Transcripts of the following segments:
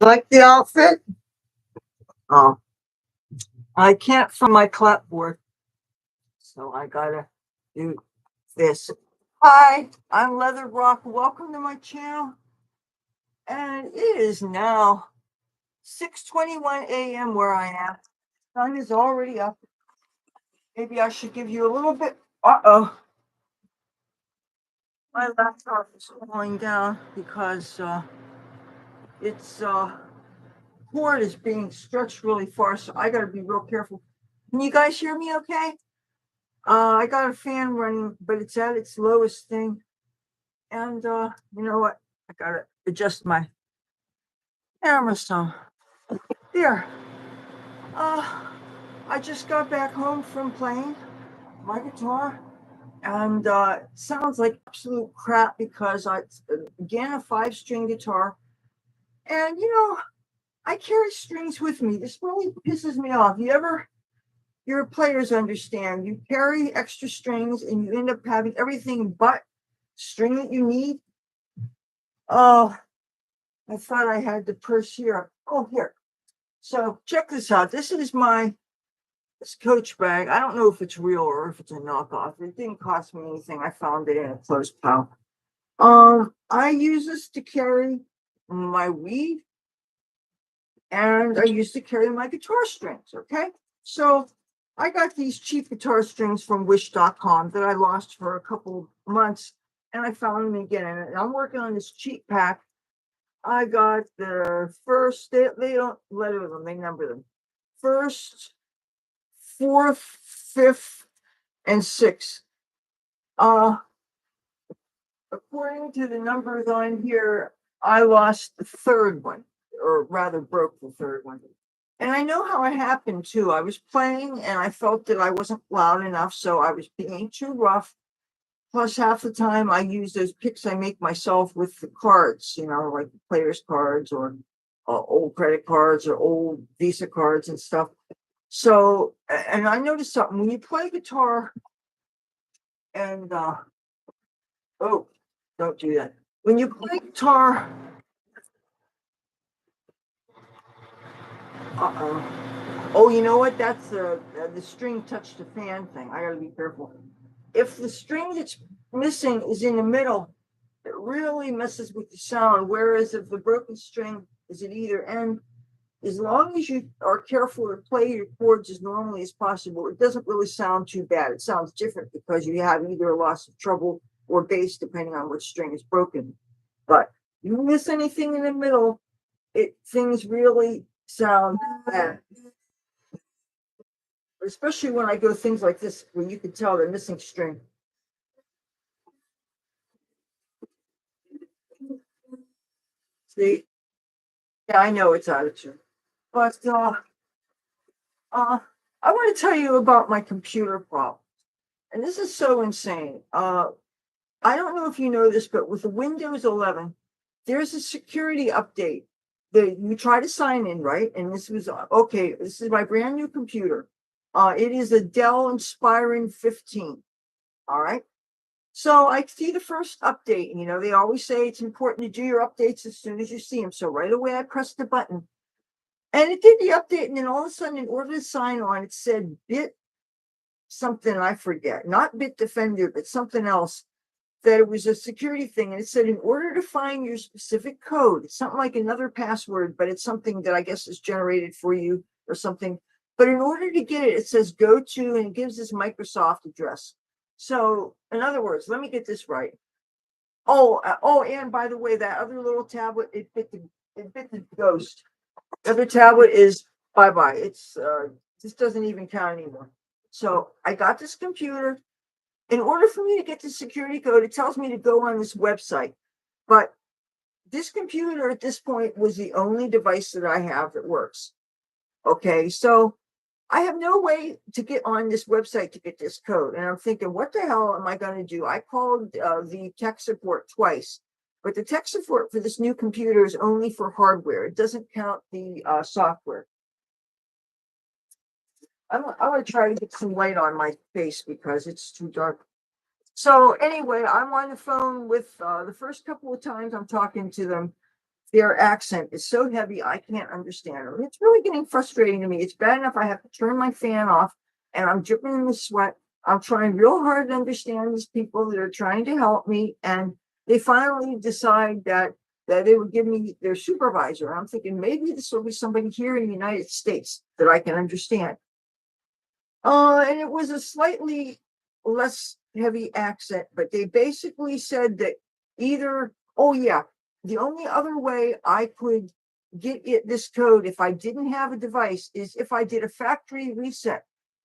Like the outfit? Oh, I can't from my clapboard, so I gotta do this. Hi, I'm Leather Rokk. Welcome to my channel. And it is now 6:21 a.m. where I am. Sun is already up. Maybe I should give you a little bit. Uh-oh. My laptop is falling down because its cord is being stretched really far, so I gotta be real careful. Can you guys hear me okay? I got a fan running, but it's at its lowest thing. And you know what? I gotta adjust my camera some. There. Uh, I just got back home from playing my guitar, and it sounds like absolute crap because I again a 5-string guitar, and I carry strings with me. This really pisses me off. Your players understand. You carry extra strings, and you end up having everything but string that you need. Oh, I thought I had the purse here. Oh, here. So check this out. This is this Coach bag. I don't know if it's real or if it's a knockoff. It didn't cost me anything. I found it in a clothes pile. I use this to carry my weed, and I used to carry my guitar strings. Okay, so I got these cheap guitar strings from Wish.com that I lost for a couple months, and I found them again. And I'm working on this cheap pack. I got the first. They don't letter them; they number them. First, fourth, fifth, and sixth. Uh, According to the numbers on here, I lost the third one, or rather broke the third one. And I know how it happened too. I was playing and I felt that I wasn't loud enough, so I was being too rough. Plus, half the time I use those picks I make myself with the cards, like the players' cards or old credit cards or old Visa cards and stuff. So, and I noticed something when you play guitar and, oh, don't do that. When you play guitar, uh-oh. Oh, you know what? That's the string touched the fan thing. I gotta be careful. If the string that's missing is in the middle, it really messes with the sound. Whereas if the broken string is at either end, as long as you are careful to play your chords as normally as possible, it doesn't really sound too bad. It sounds different because you have either a loss of treble or bass, depending on which string is broken. But you miss anything in the middle, things really sound bad. Especially when I go things like this, where you can tell they're missing string. See, yeah, I know it's out of tune, but uh, I want to tell you about my computer problem, and this is so insane. I don't know if you know this, but with the Windows 11, there's a security update that you try to sign in, right? And this was okay. This is my brand new computer. It is a Dell Inspiron 15. All right. So I see the first update, and they always say it's important to do your updates as soon as you see them. So right away I pressed the button, and it did the update, and then all of a sudden, in order to sign on, it said bit something I forget, not bit defender, but something else. That it was a security thing, and it said in order to find your specific code, it's something like another password, but it's something that I guess is generated for you or something. But in order to get it, it says go to, and it gives this Microsoft address. So, in other words, let me get this right. Oh, and by the way, that other little tablet, it bit the ghost. The other tablet is bye bye. It's this doesn't even count anymore. So I got this computer. In order for me to get the security code, it tells me to go on this website. But this computer at this point was the only device that I have that works. Okay, so I have no way to get on this website to get this code. And I'm thinking, what the hell am I going to do? I called the tech support twice, but the tech support for this new computer is only for hardware. It doesn't count the software. I want to try to get some light on my face because it's too dark. So anyway, I'm on the phone with the first couple of times I'm talking to them. their accent is so heavy, I can't understand them. It's really getting frustrating to me. It's bad enough I have to turn my fan off and I'm dripping in the sweat. I'm trying real hard to understand these people that are trying to help me. And they finally decide that they would give me their supervisor. I'm thinking maybe this will be somebody here in the United States that I can understand. And it was a slightly less heavy accent, but they basically said that either, oh yeah, the only other way I could get this code if I didn't have a device is if I did a factory reset.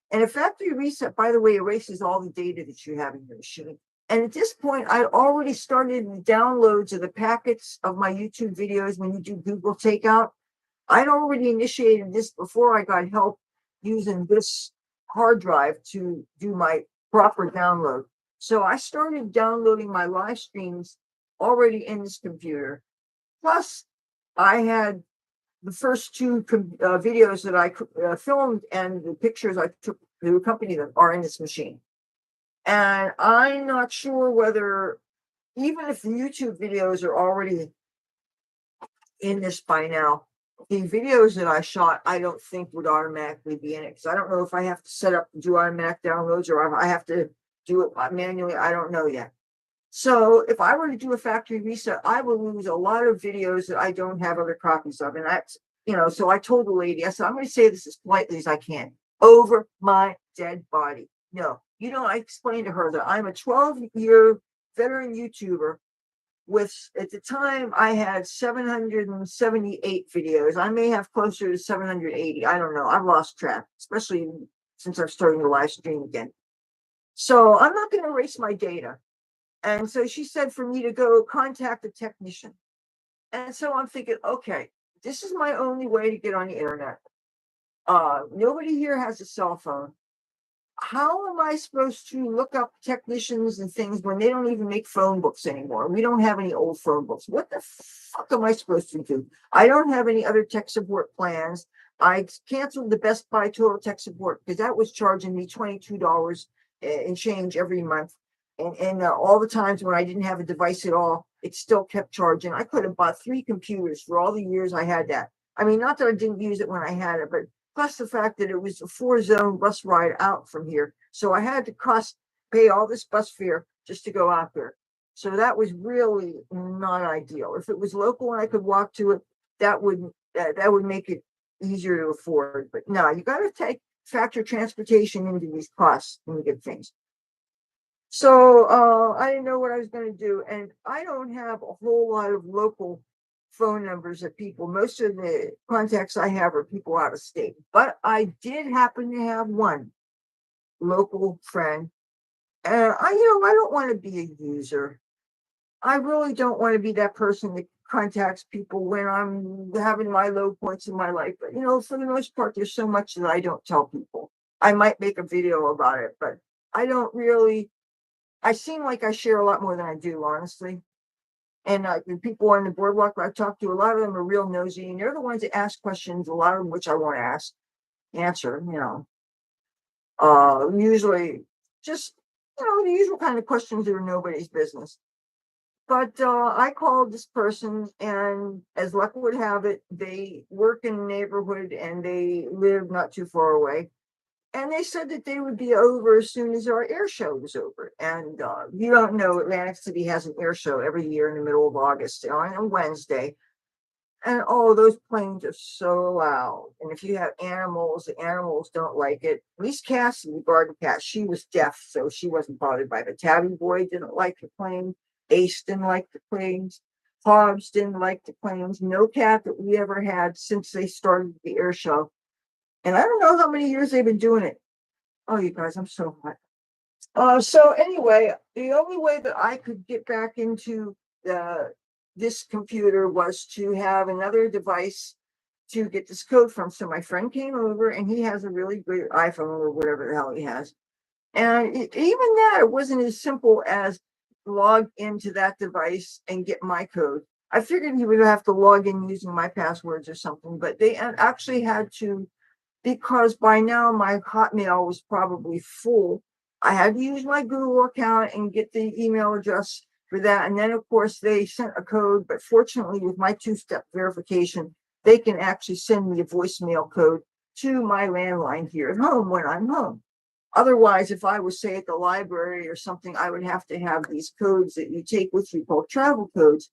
And a factory reset, by the way, erases all the data that you have in your machine. And at this point, I'd already started the downloads of the packets of my YouTube videos when you do Google Takeout. I'd already initiated this before I got help using this hard drive to do my proper download. So I started downloading my live streams already in this computer. Plus, I had the first two videos that I filmed and the pictures I took to accompany them are in this machine. And I'm not sure whether, even if the YouTube videos are already in this by now, the videos that I shot, I don't think would automatically be in it. Because I don't know if I have to set up do automatic downloads or if I have to do it manually. I don't know yet. So if I were to do a factory reset, I will lose a lot of videos that I don't have other copies of. And that's, so I told the lady, I said, I'm going to say this as politely as I can. Over my dead body. No, I explained to her that I'm a 12-year veteran YouTuber with, at the time, I had 778 videos. I may have closer to 780. I don't know. I've lost track, especially since I'm starting to live stream again. So I'm not going to erase my data. And so she said for me to go contact a technician. And so I'm thinking, okay, this is my only way to get on the internet. Nobody here has a cell phone. How am I supposed to look up technicians and things when they don't even make phone books anymore? We don't have any old phone books. What the fuck am I supposed to do? I don't have any other tech support plans. I canceled the Best Buy Total Tech Support because that was charging me $22 and change every month. And all the times when I didn't have a device at all, it still kept charging. I could have bought 3 computers for all the years I had that. I mean, not that I didn't use it when I had it, but plus the fact that it was a 4-zone bus ride out from here. So I had to pay all this bus fare just to go out there. So that was really not ideal. If it was local and I could walk to it, that would make it easier to afford. But no, you got to factor transportation into these costs when you get things. So I didn't know what I was going to do. And I don't have a whole lot of local phone numbers of people. Most of the contacts I have are people out of state. But I did happen to have one local friend. And I don't want to be a user. I really don't want to be that person that contacts people when I'm having my low points in my life. But, for the most part, there's so much that I don't tell people. I might make a video about it, but I don't really. I seem like I share a lot more than I do, honestly. And the people on the boardwalk I talk to, a lot of them are real nosy, and they're the ones that ask questions, a lot of which I want to answer, usually just, the usual kind of questions that are nobody's business. But I called this person, and as luck would have it, they work in the neighborhood and they live not too far away. And they said that they would be over as soon as our air show was over. And you don't know, Atlantic City has an air show every year in the middle of August on a Wednesday. And those planes are so loud. And if you have animals, the animals don't like it. At least Cassie, the garden cat, she was deaf, so she wasn't bothered by it. The Tabby boy didn't like the plane. Ace didn't like the planes. Hobbs didn't like the planes. No cat that we ever had since they started the air show. And I don't know how many years they've been doing it. Oh, you guys, I'm so hot. So anyway, the only way that I could get back into this computer was to have another device to get this code from. So my friend came over, and he has a really great iPhone or whatever the hell he has. And even that, it wasn't as simple as log into that device and get my code. I figured he would have to log in using my passwords or something, but they actually had to, because by now my Hotmail was probably full. I had to use my Google account and get the email address for that. And then, of course, they sent a code, but fortunately, with my two-step verification, they can actually send me a voicemail code to my landline here at home when I'm home. Otherwise, if I was, say, at the library or something, I would have to have these codes that you take with you called travel codes.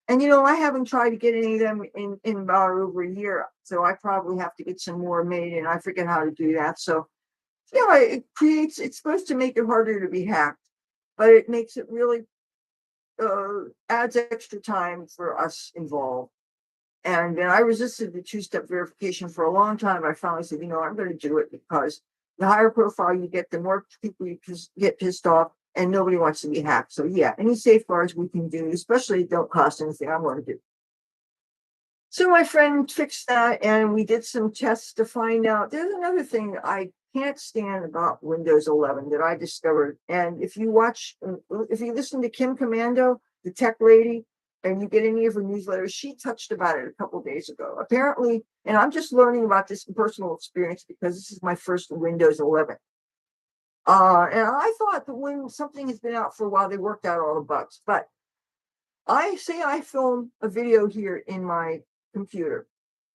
And I haven't tried to get any of them in about over a year. So I probably have to get some more made, and I forget how to do that. So it's supposed to make it harder to be hacked, but it makes it really adds extra time for us involved. And then I resisted the two-step verification for a long time. I finally said, I'm going to do it, because the higher profile you get, the more people you get pissed off, and nobody wants to be hacked. So yeah, any safeguards we can do, especially don't cost anything, I'm going to do. So my friend fixed that, and we did some tests to find out. There's another thing I can't stand about Windows 11 that I discovered. And if you listen to Kim Commando, the tech lady, and you get any of her newsletters, she touched about it a couple of days ago. Apparently, and I'm just learning about this in personal experience because this is my first Windows 11. And I thought that when something has been out for a while, they worked out all the bugs. But I film a video here in my computer,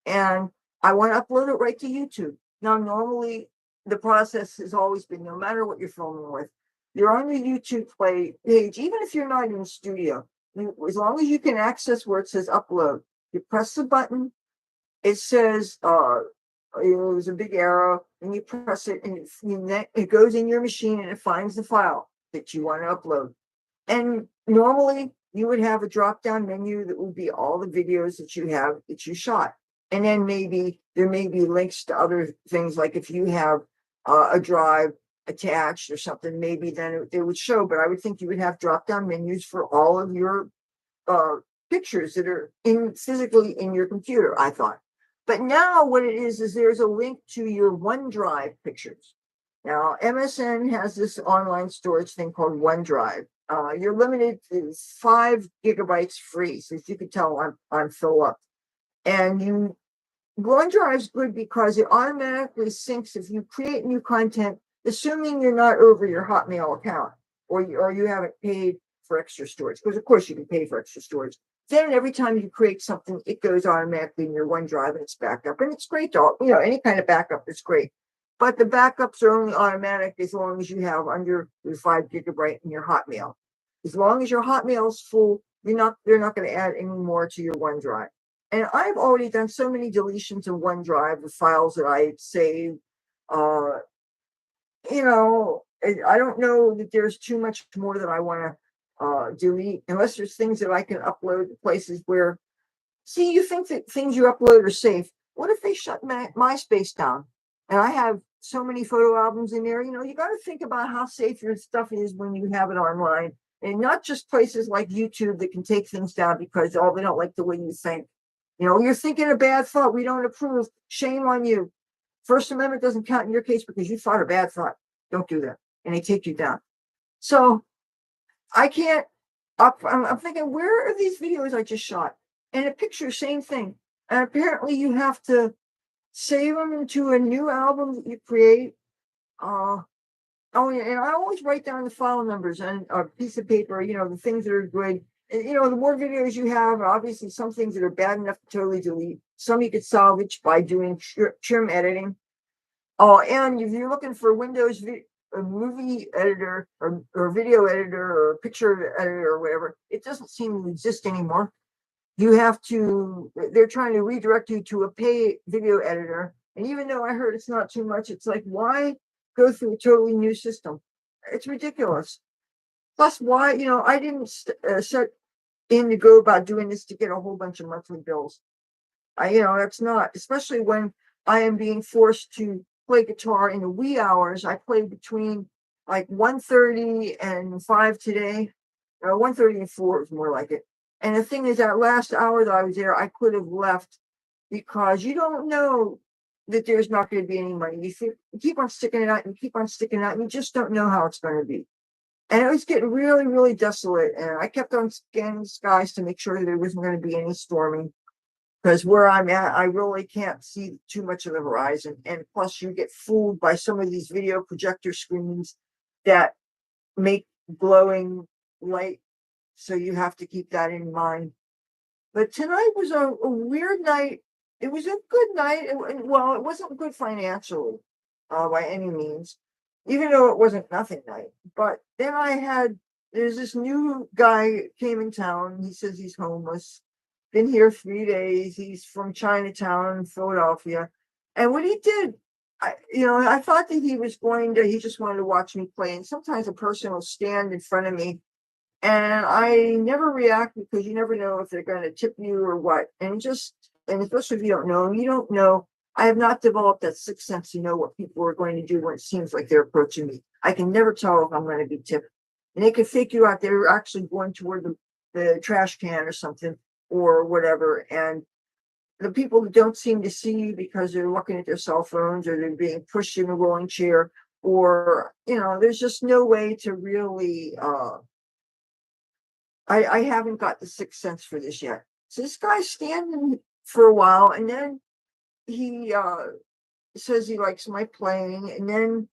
and I want to upload it right to YouTube. Now, normally the process has always been, no matter what you're filming with, you're on the YouTube page, even if you're not in the studio, as long as you can access where it says upload, you press the button, it says, there's a big arrow, and you press it, and it goes in your machine, and it finds the file that you want to upload. And normally you would have a drop-down menu that would be all the videos that you shot. And then there may be links to other things, like if you have a drive attached or something, maybe then it would show. But I would think you would have drop-down menus for all of your pictures that are physically in your computer, I thought. But now what it is there's a link to your OneDrive pictures. Now, MSN has this online storage thing called OneDrive. You're limited to 5 gigabytes free. So as you can tell, I'm full up. And OneDrive's good because it automatically syncs if you create new content, assuming you're not over your Hotmail account or you haven't paid for extra storage. Because of course you can pay for extra storage. Then every time you create something, it goes automatically in your OneDrive and it's backed up. And it's great to any kind of backup is great. But the backups are only automatic as long as you have under your 5 gigabyte in your Hotmail. As long as your Hotmail is full, they're not going to add any more to your OneDrive. And I've already done so many deletions in OneDrive of files that I saved. I don't know that there's too much more that I want to delete, unless there's things that I can upload to places where, see, you think that things you upload are safe. What if they shut MySpace down? And I have so many photo albums in there. You got to think about how safe your stuff is when you have it online, and not just places like YouTube that can take things down because they don't like the way you think. You're thinking a bad thought. We don't approve. Shame on you. First Amendment doesn't count in your case because you thought a bad thought. Don't do that. And they take you down. So I can't I'm thinking, where are these videos I just shot? And a picture, same thing. And apparently you have to save them into a new album that you create. And I always write down the file numbers on a piece of paper, the things that are good. And, the more videos you have, obviously some things that are bad enough to totally delete. Some you could salvage by doing trim editing. And if you're looking for Windows a movie editor or video editor or picture editor or whatever, it doesn't seem to exist anymore. They're trying to redirect you to a pay video editor. And even though I heard it's not too much, it's like, why go through a totally new system? It's ridiculous. Plus, why, I didn't set in to go about doing this to get a whole bunch of monthly bills. That's not, especially when I am being forced to play guitar in the wee hours. I play between like 1:30 and 5 today. 1:30 and 4 is more like it. And the thing is, that last hour that I was there, I could have left because you don't know that there's not going to be any money. You keep on sticking it out and keep on sticking it out, and you just don't know how it's going to be. And it was getting really, really desolate. And I kept on scanning the skies to make sure there wasn't going to be any storming. Because where I'm at, I really can't see too much of the horizon. And plus, you get fooled by some of these video projector screens that make glowing light So you have to keep that in mind. But tonight was a weird night. It was a good night. Well, it wasn't good financially, by any means, even though it wasn't nothing night. But then there's this new guy came in town. He says he's homeless, been here 3 days. He's from Chinatown, Philadelphia. And what he did, I thought that he just wanted to watch me play. And sometimes a person will stand in front of me and I never react because you never know if they're going to tip you or what. And especially if you don't know, you don't know. I have not developed that sixth sense to know what people are going to do when it seems like they're approaching me. I can never tell if I'm going to be tipped. And they can fake you out. They're actually going toward the trash can or something or whatever. And the people that don't seem to see you because they're looking at their cell phones or they're being pushed in a rolling chair or, there's just no way to really I haven't got the sixth sense for this yet. So this guy's standing for a while, and then he says he likes my playing, and then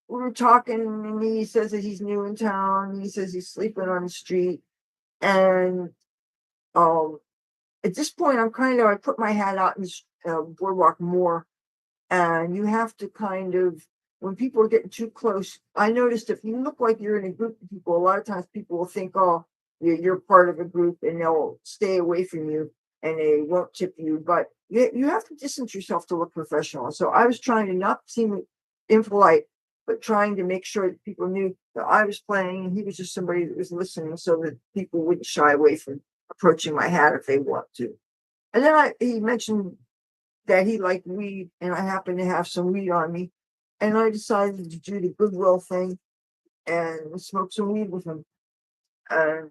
we were talking, and he says that he's new in town. He says he's sleeping on the street, and um, at this point, I put my hat out in the boardwalk more, and you have to kind of when people are getting too close. I noticed if you look like you're in a group of people, a lot of times people will think, oh, you're part of a group, and they'll stay away from you and they won't tip you. But you have to distance yourself to look professional. So I was trying to not seem impolite, but trying to make sure that people knew that I was playing and he was just somebody that was listening, so that people wouldn't shy away from approaching my hat if they want to. And then he mentioned that he liked weed, and I happened to have some weed on me, and I decided to do the goodwill thing and smoke some weed with him. And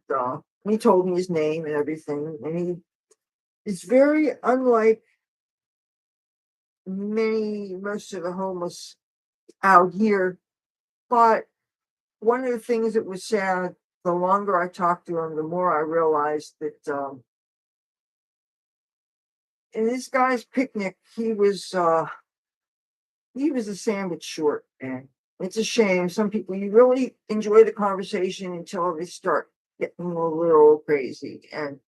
he told me his name and everything, and he is very unlike most of the homeless out here. But one of the things that was sad, the longer I talked to him, the more I realized that in this guy's picnic, he was a sandwich short, and it's a shame. Some people you really enjoy the conversation until they start getting a little crazy. And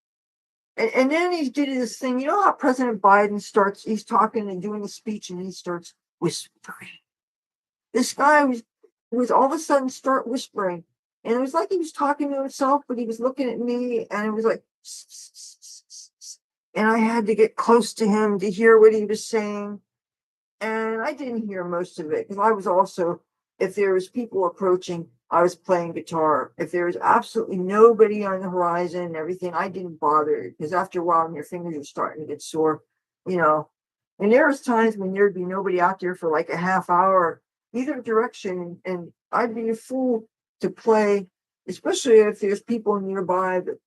then he did this thing. You know how President Biden he's talking and doing a speech, and he starts whispering. This guy was all of a sudden start whispering. And it was like he was talking to himself, but he was looking at me, and it was like, and I had to get close to him to hear what he was saying. And I didn't hear most of it because I was also, if there was people approaching, I was playing guitar. If there was absolutely nobody on the horizon and everything, I didn't bother because after a while, your fingers are starting to get sore, you know. And there was times when there'd be nobody out there for like a half hour, either direction, and I'd be a fool to play, especially if there's people nearby that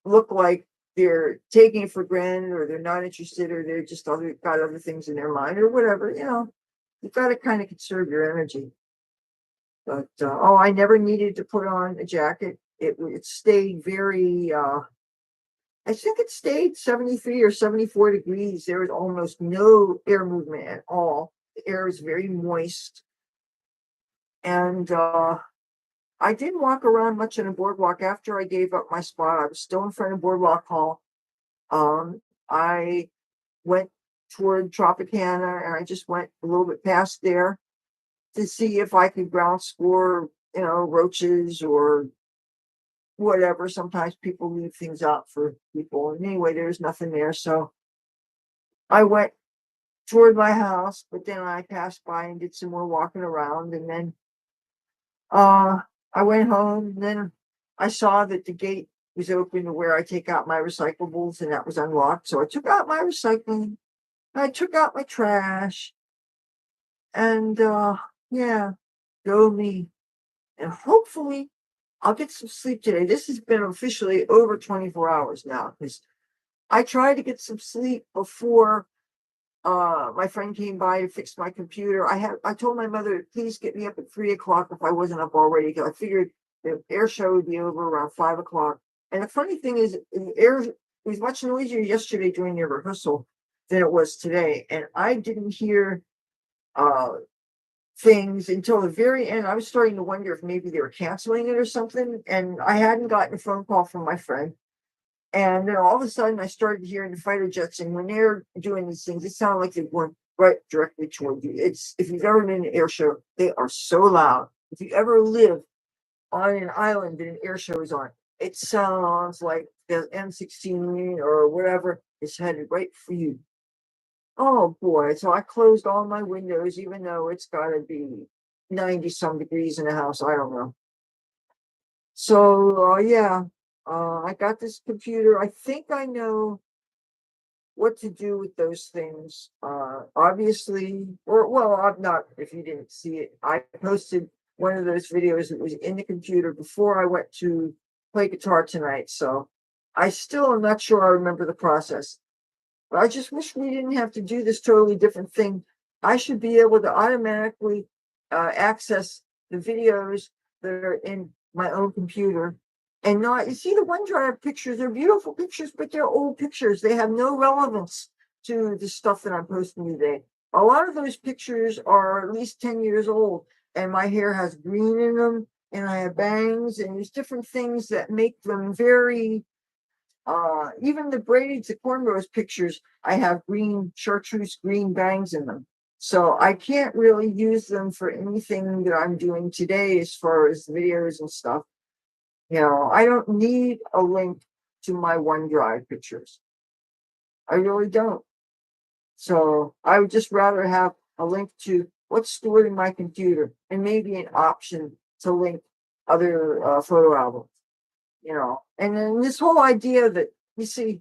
look like they're taking it for granted or they're not interested or they're just got other things in their mind or whatever, you've got to kind of conserve your energy. But I never needed to put on a jacket. It stayed very I think it stayed 73 or 74 degrees. There was almost no air movement at all. The air is very moist. And I didn't walk around much on a boardwalk after I gave up my spot. I was still in front of Boardwalk Hall. I went toward Tropicana, and I just went a little bit past there to see if I could ground score, roaches or whatever. Sometimes people leave things out for people. And anyway, there's nothing there. So I went toward my house, but then I passed by and did some more walking around. And then I went home, and then I saw that the gate was open to where I take out my recyclables, and that was unlocked. So I took out my recycling, I took out my trash, and yeah, go me. And hopefully I'll get some sleep today. This has been officially over 24 hours now because I tried to get some sleep before my friend came by to fix my computer. I told my mother, please get me up at 3 o'clock if I wasn't up already, because I figured the air show would be over around 5 o'clock. And the funny thing is, the air was much noisier yesterday during the rehearsal than it was today. And I didn't hear things until the very end. I was starting to wonder if maybe they were canceling it or something. And I hadn't gotten a phone call from my friend. And then all of a sudden, I started hearing the fighter jets. And when they're doing these things, it sounded like they're going right directly toward you. It's if you've ever been in an air show, they are so loud. If you ever live on an island that an air show is on, it sounds like the M16 or whatever is headed right for you. Oh boy. So I closed all my windows, even though it's got to be 90 some degrees in the house. I don't know. So, yeah, I got this computer. I think I know what to do with those things. Obviously, or well, I'm not, if you didn't see it, I posted one of those videos that was in the computer before I went to play guitar tonight. So I still am not sure I remember the process. But I just wish we didn't have to do this totally different thing. I should be able to automatically access the videos that are in my own computer and not, you see the OneDrive pictures, they're beautiful pictures, but they're old pictures. They have no relevance to the stuff that I'm posting today. A lot of those pictures are at least 10 years old, and my hair has green in them, and I have bangs, and there's different things that make them very even the braids, the cornrows pictures, I have green chartreuse green bangs in them. So I can't really use them for anything that I'm doing today as far as videos and stuff. I don't need a link to my OneDrive pictures. I really don't. So I would just rather have a link to what's stored in my computer and maybe an option to link other photo albums. And then this whole idea that you see,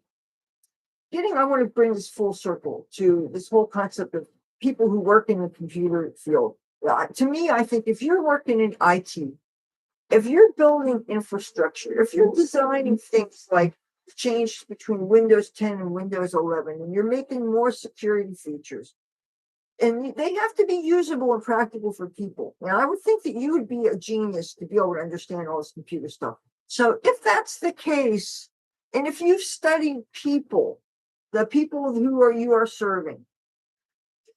I want to bring this full circle to this whole concept of people who work in the computer field. To me, I think if you're working in IT, if you're building infrastructure, if you're designing things like change between Windows 10 and Windows 11, and you're making more security features, and they have to be usable and practical for people. And I would think that you would be a genius to be able to understand all this computer stuff. So if that's the case, and if you've studied people, the people you are serving,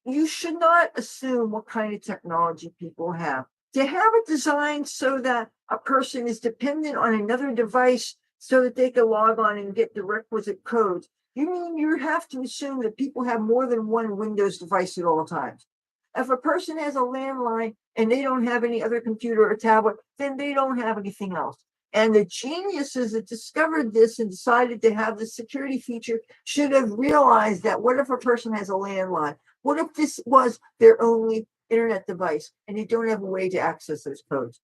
you should not assume what kind of technology people have. To have it designed so that a person is dependent on another device so that they can log on and get the requisite codes, you mean you have to assume that people have more than one Windows device at all times. If a person has a landline and they don't have any other computer or tablet, then they don't have anything else. And the geniuses that discovered this and decided to have the security feature should have realized that what if a person has a landline? What if this was their only internet device and they don't have a way to access those codes?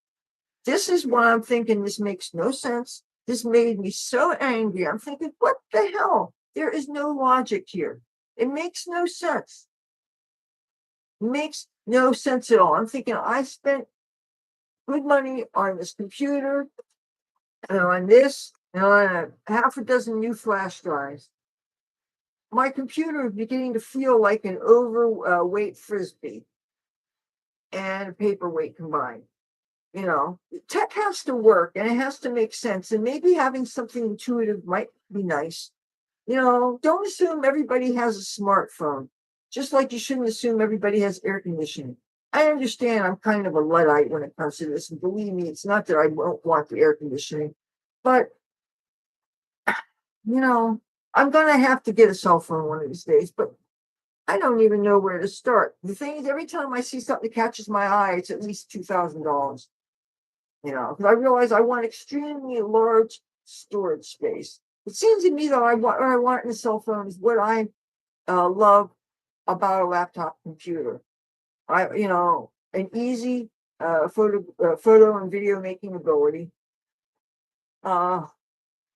This is why I'm thinking this makes no sense. This made me so angry. I'm thinking, what the hell? There is no logic here. It makes no sense. It makes no sense at all. I'm thinking I spent good money on this computer and on this and on half a dozen new flash drives. My computer is beginning to feel like an overweight frisbee and a paperweight combined. Tech has to work and it has to make sense. And maybe having something intuitive might be nice. Don't assume everybody has a smartphone, just like you shouldn't assume everybody has air conditioning. I understand I'm kind of a Luddite when it comes to this. And believe me, it's not that I won't want the air conditioning, but I'm going to have to get a cell phone one of these days, but I don't even know where to start. The thing is, every time I see something that catches my eye, it's at least $2,000. Because I realize I want extremely large storage space. It seems to me that what I want in a cell phone is what I love about a laptop computer. An easy photo and video making ability. I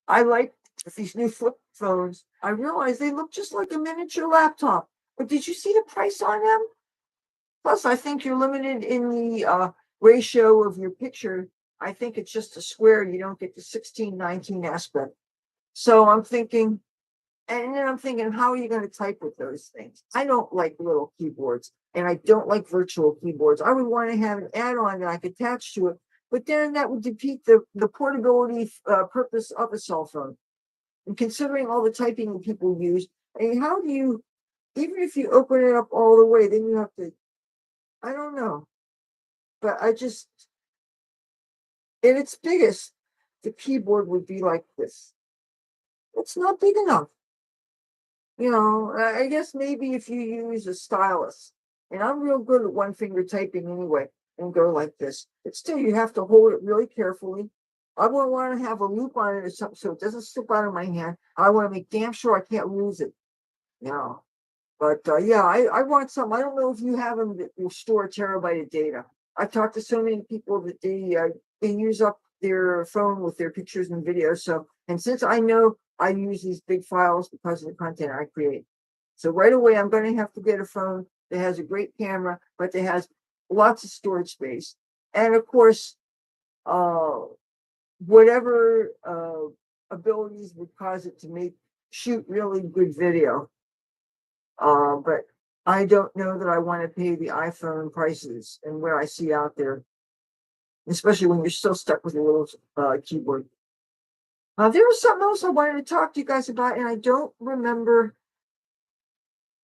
like these new flip phones. I realize they look just like a miniature laptop. But did you see the price on them? Plus, I think you're limited in the ratio of your picture. I think it's just a square. You don't get the 16:19 aspect. So I'm thinking, and then I'm thinking, how are you going to type with those things? I don't like little keyboards, and I don't like virtual keyboards. I would want to have an add-on that I could attach to it, but then that would defeat the portability purpose of a cell phone. And considering all the typing that people use, how do you, even if you open it up all the way, then you have to, I don't know. but I just, in its biggest, the keyboard would be like this. It's not big enough. I guess maybe if you use a stylus, and I'm real good at one finger typing anyway, and go like this, but still you have to hold it really carefully. I wouldn't want to have a loop on it or something so it doesn't slip out of my hand. I want to make damn sure I can't lose it, you know. But yeah, I want some. I don't know if you have them that will store a terabyte of data. I've talked to so many people that they use up their phone with their pictures and videos. So, and since I know I use these big files because of the content I create, so right away I'm going to have to get a phone that has a great camera, but that has lots of storage space, and of course, uh, whatever abilities would cause it to make shoot really good video. But I don't know that I want to pay the iPhone prices and where I see out there, especially when you're still stuck with a little keyboard. There was something else I wanted to talk to you guys about, and I don't remember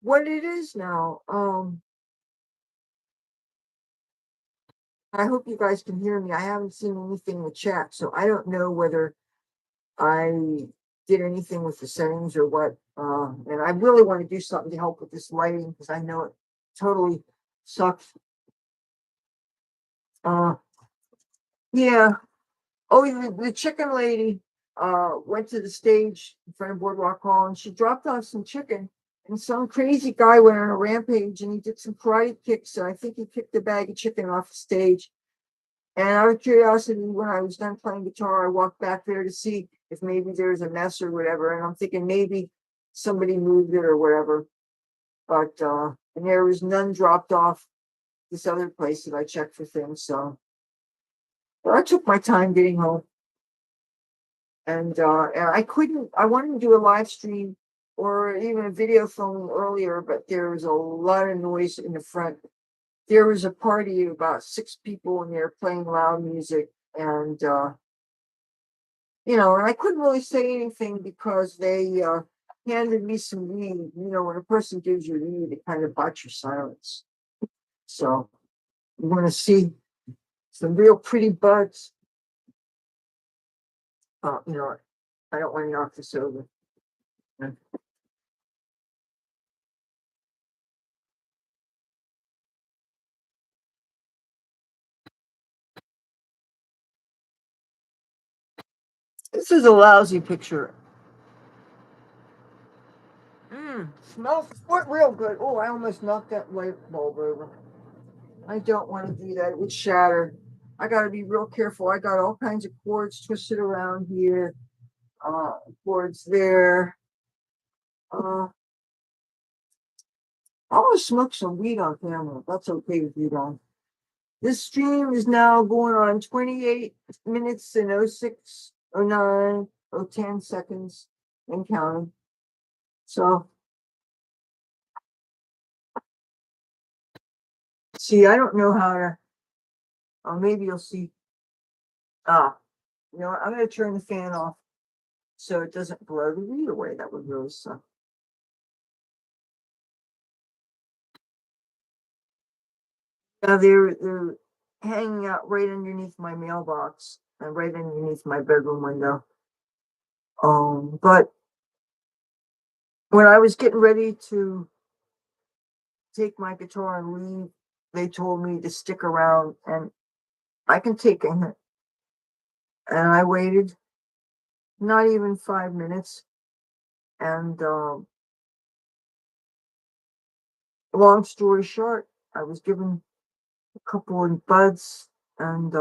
what it is now. I hope you guys can hear me. I haven't seen anything in the chat, so I don't know whether I did anything with the settings or what. And I really want to do something to help with this lighting because I know it totally sucks. Yeah. Oh, the chicken lady went to the stage in front of Boardwalk Hall and she dropped off some chicken. And some crazy guy went on a rampage and he did some karate kicks. And I think he kicked a bag of chicken off the stage. And out of curiosity, when I was done playing guitar, I walked back there to see if maybe there's a mess or whatever. And I'm thinking maybe somebody moved it or whatever. But and there was none dropped off this other place that I checked for things. So but I took my time getting home. And I wanted to do a live stream or even a video filming earlier, but there was a lot of noise in the front. There was a party of about 6 people in there playing loud music, and and I couldn't really say anything because they handed me some weed. When a person gives you weed, it kind of bots your silence. So you want to see some real pretty buds. I don't want to knock this over. This is a lousy picture. Smells real good. Oh, I almost knocked that light bulb over. I don't want to do that. It would shatter. I got to be real careful. I got all kinds of cords twisted around here. Cords there. I want to smoke some weed on camera. That's okay with you, Don. This stream is now going on 28 minutes and 06, 09, 010 seconds and counting. So, see, I don't know how to, maybe you'll see. I'm going to turn the fan off so it doesn't blow the weed away. That would really suck. Now they're hanging out right underneath my mailbox and right underneath my bedroom window. But when I was getting ready to take my guitar and leave, they told me to stick around and I can take a hint. And I waited not even 5 minutes. And long story short, I was given a couple of buds, and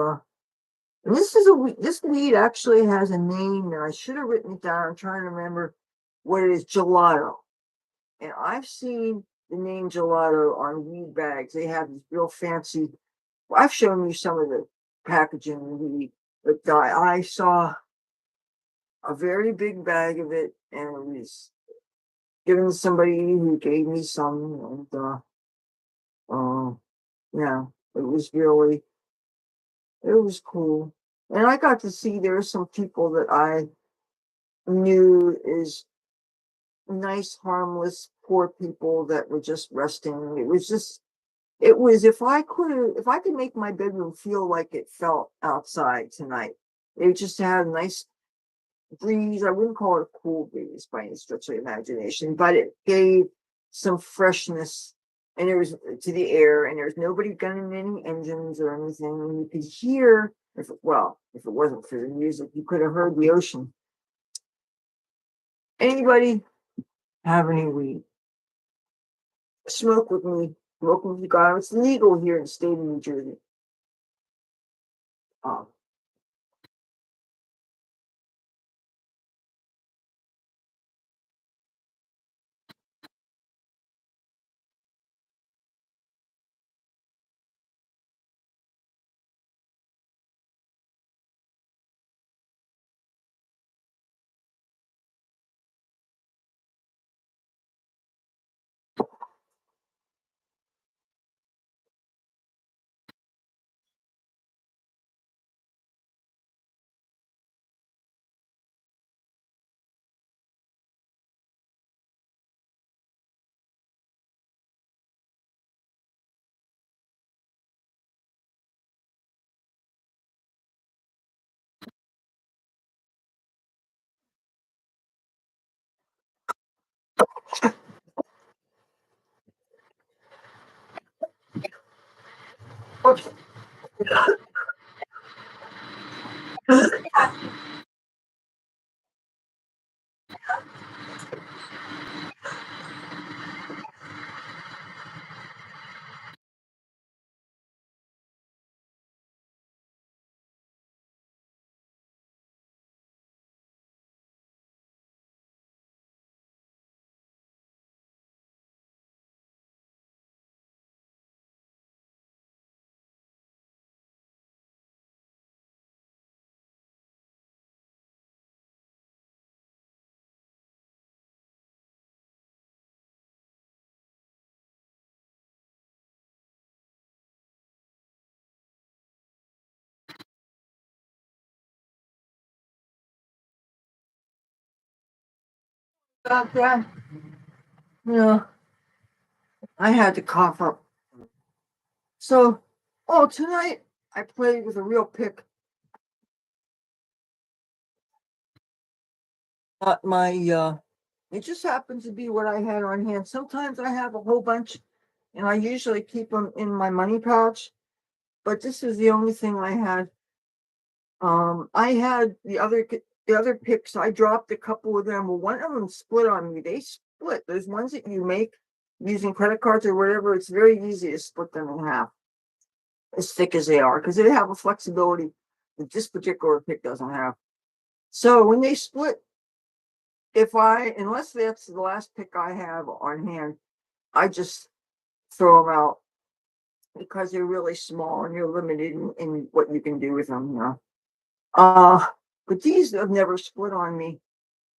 this weed actually has a name, and I should have written it down. I'm trying to remember what it is. Gelato, and I've seen the name gelato on weed bags. They have these real fancy. Well, I've shown you some of the packaging of weed, but I saw a very big bag of it, and it was given to somebody who gave me some, and yeah, it was cool. And I got to see there were some people that I knew is nice, harmless, poor people that were just resting. It was just It was if I could make my bedroom feel like it felt outside tonight. It just had a nice breeze. I wouldn't call it a cool breeze by any stretch of the imagination, but it gave some freshness and there was to the air, and there's nobody gunning any engines or anything. And you could hear if it wasn't for the music, you could have heard the ocean. Anybody have any weed? Smoke with me. Smoke with you guys. It's legal here in the state of New Jersey. Um, About that, you know, I had to cough up. So, tonight I played with a real pick. It just happened to be what I had on hand. Sometimes I have a whole bunch, and I usually keep them in my money pouch. But this is the only thing I had. I had the other picks. I dropped a couple of them. Well, one of them split on me. They split. Those ones that you make using credit cards or whatever. It's very easy to split them in half, as thick as they are, because they have a flexibility that this particular pick doesn't have. So when they split, if I unless that's the last pick I have on hand, I just throw them out because they're really small and you're limited in what you can do with them. Uh, but these have never split on me.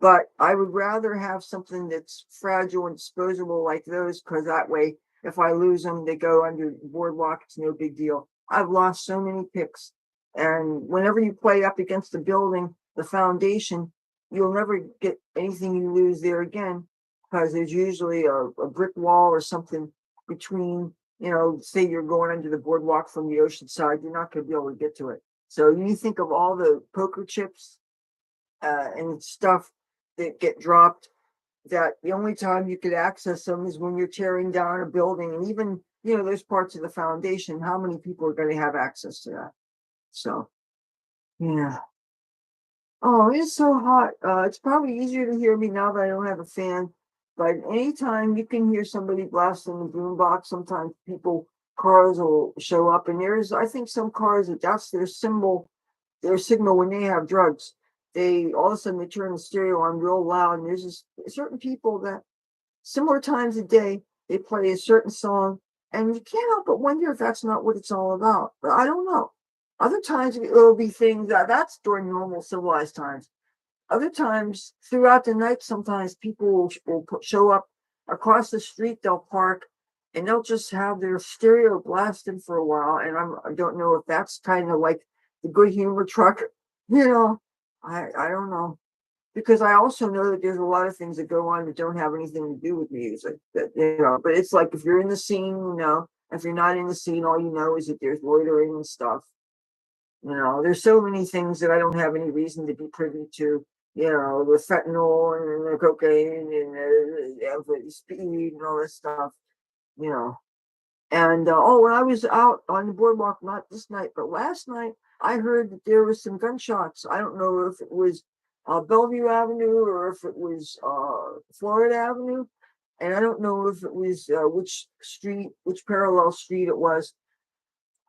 But I would rather have something that's fragile and disposable like those, because that way, if I lose them, they go under the boardwalk. It's no big deal. I've lost so many picks, and whenever you play up against the building, the foundation, you'll never get anything you lose there again, because there's usually a brick wall or something between. Say you're going under the boardwalk from the ocean side, you're not going to be able to get to it. So you think of all the poker chips and stuff that get dropped, that the only time you could access them is when you're tearing down a building. And even, those parts of the foundation, how many people are going to have access to that? So, yeah. Oh, it's so hot. It's probably easier to hear me now that I don't have a fan. But anytime you can hear somebody blasting the boombox, sometimes cars will show up. And I think some cars, that's their signal when they have drugs. They all of a sudden they turn the stereo on real loud, and there's just certain people that similar times of day they play a certain song, and you can't help but wonder if that's not what it's all about. But I don't know. Other times it'll be things that's during normal civilized times. Other times throughout the night, sometimes people will show up across the street. They'll park, and they'll just have their stereo blasting for a while. And I don't know if that's kind of like the good humor truck. You know, I don't know, because I also know that there's a lot of things that go on that don't have anything to do with music. But it's like if you're in the scene, If you're not in the scene, all you know is that there's loitering and stuff. There's so many things that I don't have any reason to be privy to. The fentanyl and the cocaine and the speed and all this stuff. You know, and when I was out on the boardwalk, not this night, but last night, I heard that there was some gunshots. I don't know if it was Bellevue Avenue or if it was Florida Avenue. And I don't know if it was which parallel street it was.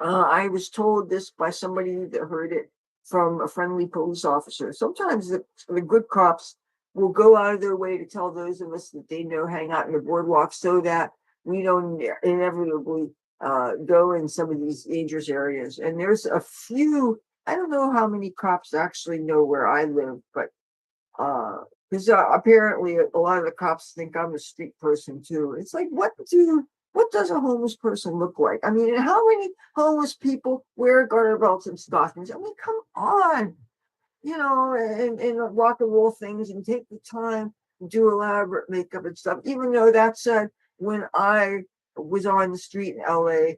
I was told this by somebody that heard it from a friendly police officer. Sometimes the good cops will go out of their way to tell those of us that they know hang out in the boardwalk so that we don't inevitably go in some of these dangerous areas. And there's a few, I don't know how many cops actually know where I live, but because apparently a lot of the cops think I'm a street person too. It's like, what does a homeless person look like? I mean, how many homeless people wear garter belts and stockings? I mean, come on, and rock and roll things and take the time to do elaborate makeup and stuff. Even though that said, when I was on the street in LA,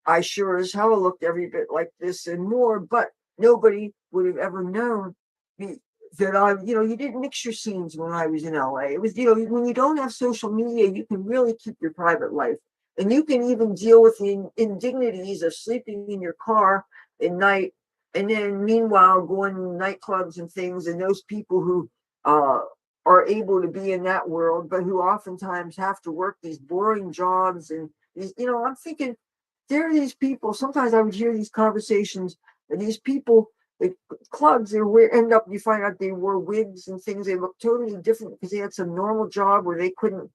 I sure as hell looked every bit like this and more, but nobody would have ever known that you didn't mix your scenes when I was in LA. It was, when you don't have social media, you can really keep your private life. And you can even deal with the indignities of sleeping in your car at night and then meanwhile going to nightclubs and things, and those people who uh, are able to be in that world, but who oftentimes have to work these boring jobs. And these, I'm thinking there are these people. Sometimes I would hear these conversations, and these people, the clubs, they end up, you find out they wore wigs and things. They look totally different because they had some normal job where they couldn't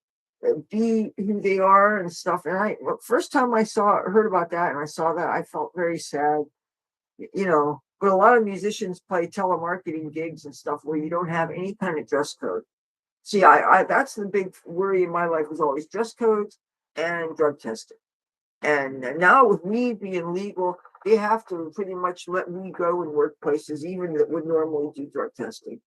be who they are and stuff. And first time I heard about that, and I saw that, I felt very sad. But a lot of musicians play telemarketing gigs and stuff where you don't have any kind of dress code. See, I that's the big worry in my life, was always dress codes and drug testing. And now with weed being legal, they have to pretty much let me go in workplaces, even that would normally do drug testing.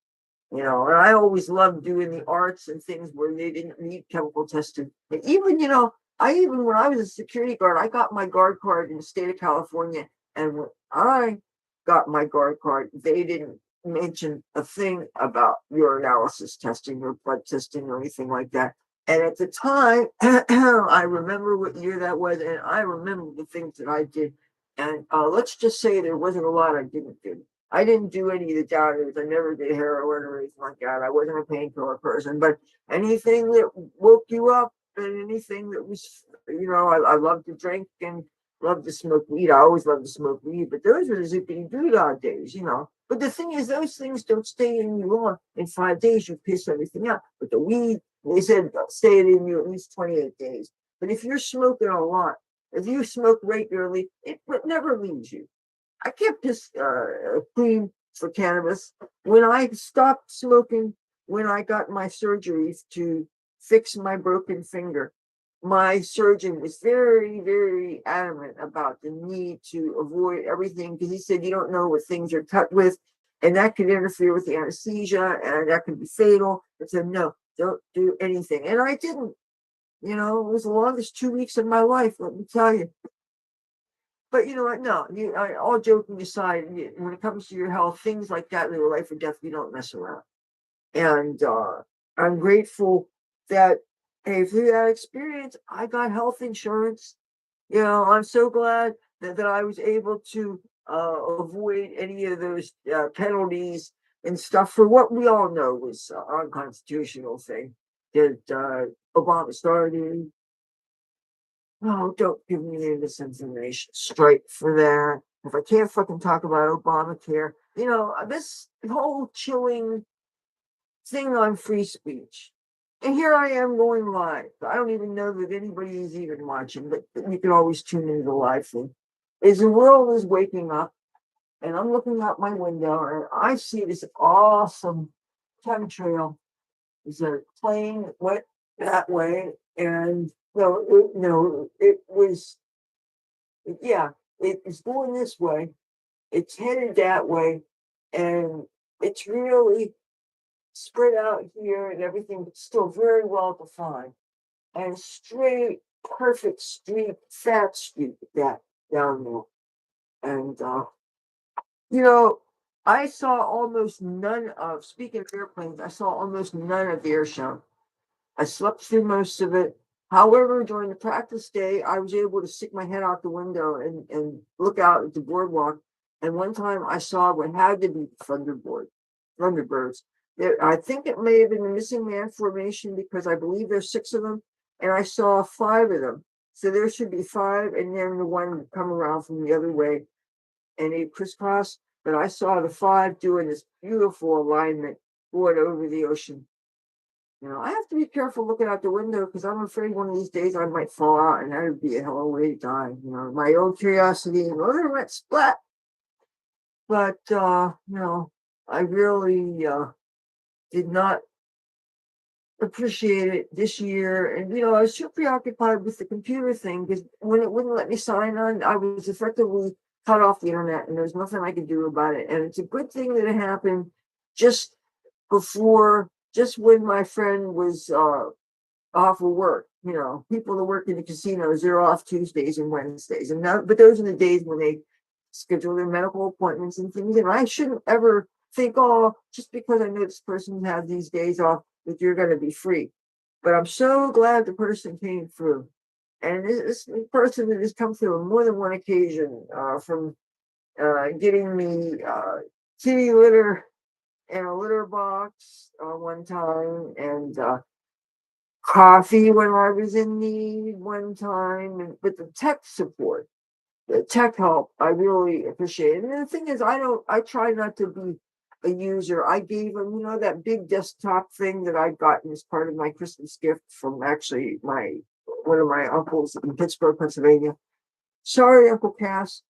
And I always loved doing the arts and things where they didn't need chemical testing. And even, when I was a security guard, I got my guard card in the state of California. And when I got my guard card, they didn't mention a thing about urinalysis testing or blood testing or anything like that. And at the time, I remember what year that was, and I remember the things that I did. And let's just say there wasn't a lot I didn't do. I didn't do any of the downers. I never did heroin or anything like that. I wasn't a painkiller person, but anything that woke you up and anything that was, I love to drink and love to smoke weed. I always loved to smoke weed, but those were the zippity doo dah days. But the thing is, those things don't stay in you long. In 5 days, you piss everything out. But the weed, they said, stay in you at least 28 days. But if you're smoking a lot, if you smoke regularly, it never leaves you. I kept this clean for cannabis. When I stopped smoking, when I got my surgery to fix my broken finger, my surgeon was very, very adamant about the need to avoid everything, because he said you don't know what things you're cut with, and that could interfere with the anesthesia, and that could be fatal. I said, no, don't do anything. And I didn't. It was the longest 2 weeks of my life, let me tell you. But you know what? No, all joking aside, when it comes to your health, things like that, in life or death, you don't mess around. And I'm grateful that, hey, through that experience, I got health insurance. I'm so glad that I was able to avoid any of those penalties and stuff for what we all know was an unconstitutional thing that Obama started. Oh, don't give me any misinformation. Straight for that. If I can't fucking talk about Obamacare, this whole chilling thing on free speech. And here I am going live. I don't even know that anybody is even watching, but you can always tune into the live thing. As the world is waking up, and I'm looking out my window, and I see this awesome chemtrail. Is a plane went that way, and it was, yeah, it's going this way, it's headed that way, and it's really spread out here and everything, but still very well defined. And straight perfect street, fat street that down there. And you know, I saw almost none of, speaking of airplanes, I saw almost none of the air show. I slept through most of it. However, during the practice day, I was able to stick my head out the window and look out at the boardwalk. And one time I saw what had to be Thunderbirds. I think it may have been the missing man formation because I believe there's six of them, and I saw five of them. So there should be five, and then the one come around from the other way and they crisscross. But I saw the five doing this beautiful alignment going over the ocean. I have to be careful looking out the window because I'm afraid one of these days I might fall out, and that would be a hell of a way to die. My own curiosity, and oh, went splat. But I really did not appreciate it this year. And I was too preoccupied with the computer thing because when it wouldn't let me sign on, I was effectively cut off the internet, and there's nothing I could do about it. And it's a good thing that it happened just just when my friend was off of work. People that work in the casinos, they're off Tuesdays and Wednesdays, but those are the days when they schedule their medical appointments and things. And I shouldn't ever think, oh, just because I know this person has these days off, that you're going to be free. But I'm so glad the person came through. And this person that has come through on more than one occasion, from getting me kitty litter and a litter box one time, and coffee when I was in need one time, and with the tech support, the tech help, I really appreciate it. And the thing is, I try not to be a user. I gave him, that big desktop thing that I gotten as part of my Christmas gift from actually one of my uncles in Pittsburgh, Pennsylvania. Sorry, Uncle Cass.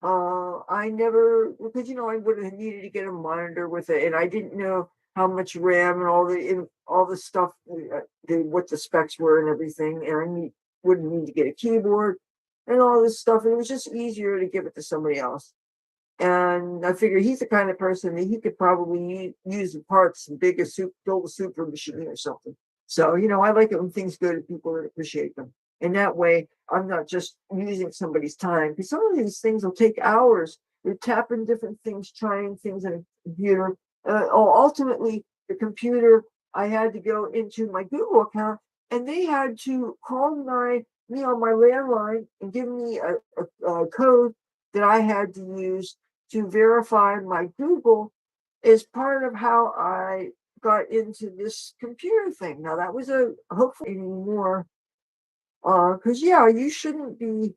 I never, because I would have needed to get a monitor with it, and I didn't know how much RAM and all the stuff, what the specs were and everything, and wouldn't need to get a keyboard and all this stuff. And it was just easier to give it to somebody else. And I figure he's the kind of person that he could probably use the parts and build a super machine or something. So, I like it when things go to people that appreciate them. And that way, I'm not just using somebody's time, because some of these things will take hours. You're tapping different things, trying things on a computer. Ultimately, the computer, I had to go into my Google account, and they had to call me on my landline and give me a code that I had to use to verify my Google as part of how I got into this computer thing. Now that was hopefully anymore, because you shouldn't be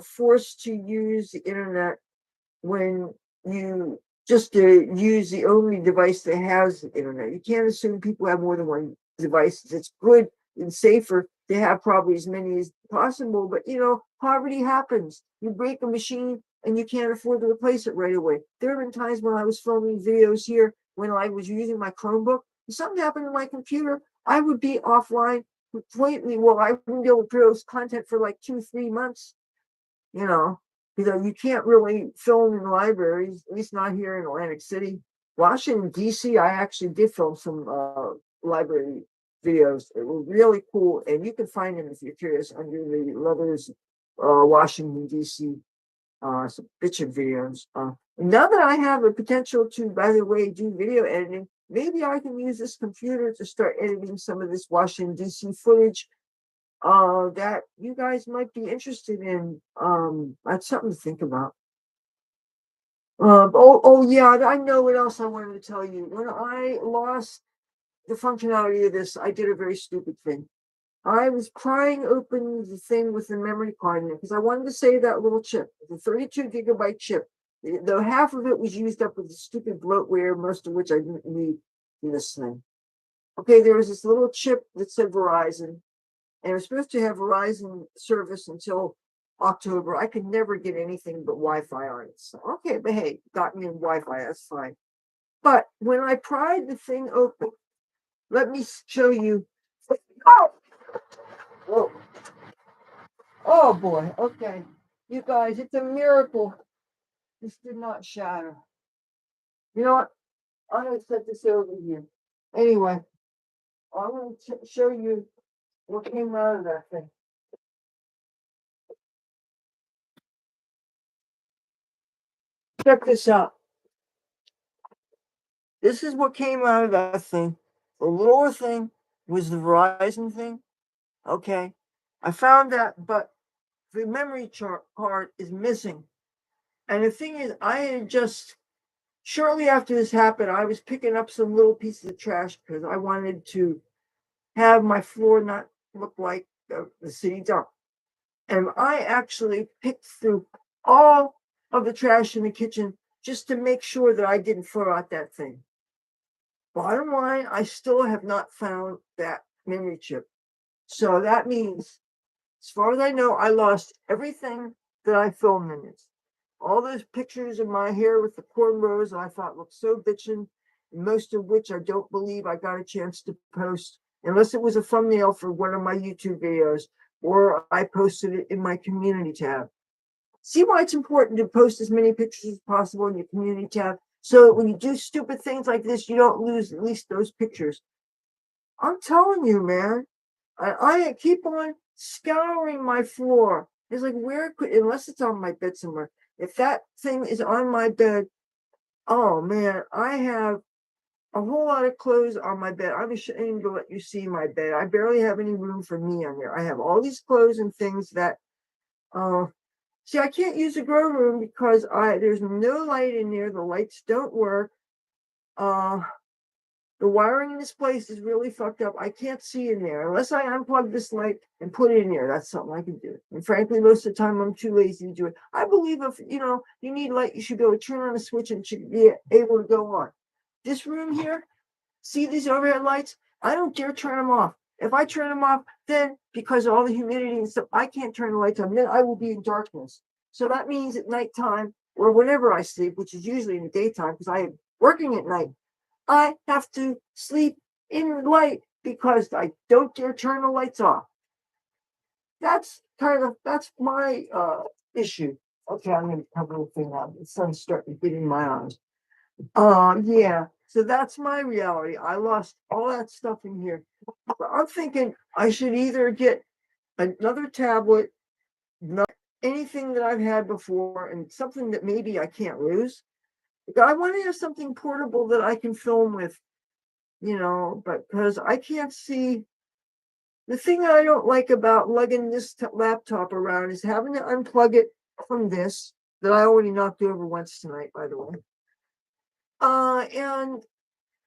forced to use the internet when you just to use the only device that has the internet. You can't assume people have more than one device. It's good and safer to have probably as many as possible, but poverty happens. You break a machine and you can't afford to replace it right away. There have been times when I was filming videos here when I was using my Chromebook. If something happened to my computer, I would be offline completely. Well, I wouldn't be able to produce content for like 2-3 months, because you can't really film in libraries, at least not here in Atlantic City. Washington, D.C., I actually did film some library videos. It was really cool, and you can find them if you're curious under the Leathur's Washington, D.C. Some picture videos. Now that I have a potential to, by the way, do video editing, maybe I can use this computer to start editing some of this Washington, D.C. footage that you guys might be interested in. That's something to think about. Yeah, I know what else I wanted to tell you. When I lost the functionality of this, I did a very stupid thing. I was prying open the thing with the memory card in it because I wanted to save that little chip, the 32 gigabyte chip. Though half of it was used up with the stupid bloatware, most of which I didn't need in this thing. Okay, there was this little chip that said Verizon, and it was supposed to have Verizon service until October. I could never get anything but Wi-Fi on it. So, okay, but hey, got me in Wi-Fi, that's fine. But when I pried the thing open, let me show you. Oh, whoa. Oh boy, okay. You guys, it's a miracle. This did not shatter. You know what? I'm going to set this over here. Anyway, I'm going to show you what came out of that thing. Check this out. This is what came out of that thing. The lower thing was the Verizon thing. Okay. I found that, but the memory card is missing. And the thing is, I had just shortly after this happened, I was picking up some little pieces of trash because I wanted to have my floor not look like the city dump. And I actually picked through all of the trash in the kitchen just to make sure that I didn't throw out that thing. Bottom line, I still have not found that memory chip. So that means, as far as I know, I lost everything that I filmed in this. All those pictures of my hair with the cornrows I thought looked so bitchin', most of which I don't believe I got a chance to post, unless it was a thumbnail for one of my YouTube videos, or I posted it in my community tab. See why it's important to post as many pictures as possible in your community tab, so that when you do stupid things like this, you don't lose at least those pictures. I'm telling you, man, I keep on scouring my floor. It's like, where could, unless it's on my bed somewhere. If that thing is on my bed, oh man, I have a whole lot of clothes on my bed. I'm ashamed to let you see my bed. I barely have any room for me on there. I have all these clothes and things that, see, I can't use the grow room because there's no light in there. The lights don't work. Uh, The wiring in this place is really fucked up. I can't see in there unless I unplug this light and put it in there. That's something I can do. And frankly, most of the time I'm too lazy to do it. I believe if you need light, you should be able to turn on a switch and should be able to go on. This room here, see these overhead lights? I don't dare turn them off. If I turn them off, then because of all the humidity and stuff, I can't turn the lights on. Then I will be in darkness. So that means at nighttime or whenever I sleep, which is usually in the daytime because I am working at night, I have to sleep in light because I don't dare turn the lights off. That's my issue. Okay, I'm gonna cover the thing out. The sun's starting to get in my eyes. Yeah. So that's my reality. I lost all that stuff in here. But I'm thinking I should either get another tablet, not anything that I've had before, and something that maybe I can't lose. I want to have something portable that I can film with, but because I can't see. The thing that I don't like about lugging this laptop around is having to unplug it from this that I already knocked over once tonight, by the way. And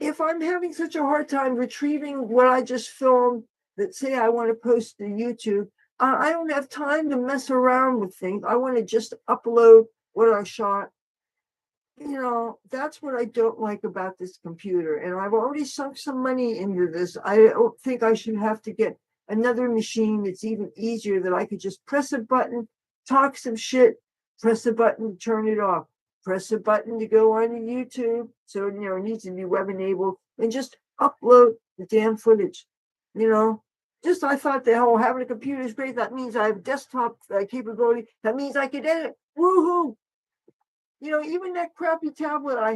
if I'm having such a hard time retrieving what I just filmed, that say I want to post to YouTube, I don't have time to mess around with things. I want to just upload what I shot. That's what I don't like about this computer. And I've already sunk some money into this. I don't think I should have to get another machine that's even easier, that I could just press a button, talk some shit, press a button to turn it off, press a button to go on to YouTube. So, it needs to be web enabled, and just upload the damn footage. Just I thought the whole having a computer is great. That means I have desktop capability. That means I could edit. Woohoo! Even that crappy tablet I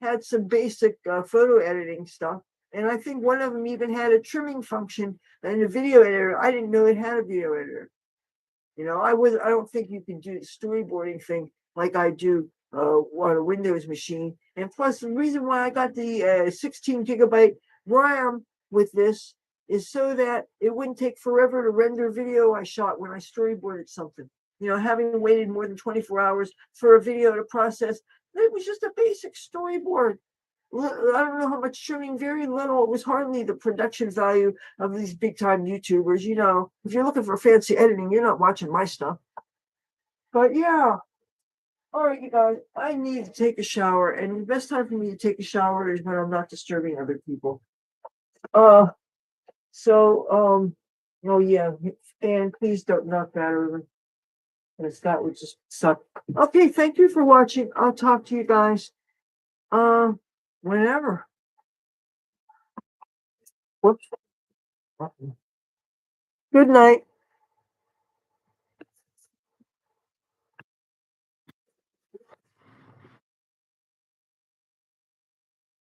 had some basic photo editing stuff. And I think one of them even had a trimming function and a video editor. I didn't know it had a video editor. I don't think you can do the storyboarding thing like I do on a Windows machine. And plus, the reason why I got the 16 gigabyte RAM with this is so that it wouldn't take forever to render video I shot when I storyboarded something. Having waited more than 24 hours for a video to process, it was just a basic storyboard. I don't know how much trimming, very little. It was hardly the production value of these big time YouTubers. If you're looking for fancy editing, you're not watching my stuff. But yeah. All right, you guys, I need to take a shower, and the best time for me to take a shower is when I'm not disturbing other people. Oh yeah, and please don't knock that over. Because that would just suck. Okay, thank you for watching. I'll talk to you guys whenever. Whoops. Good night.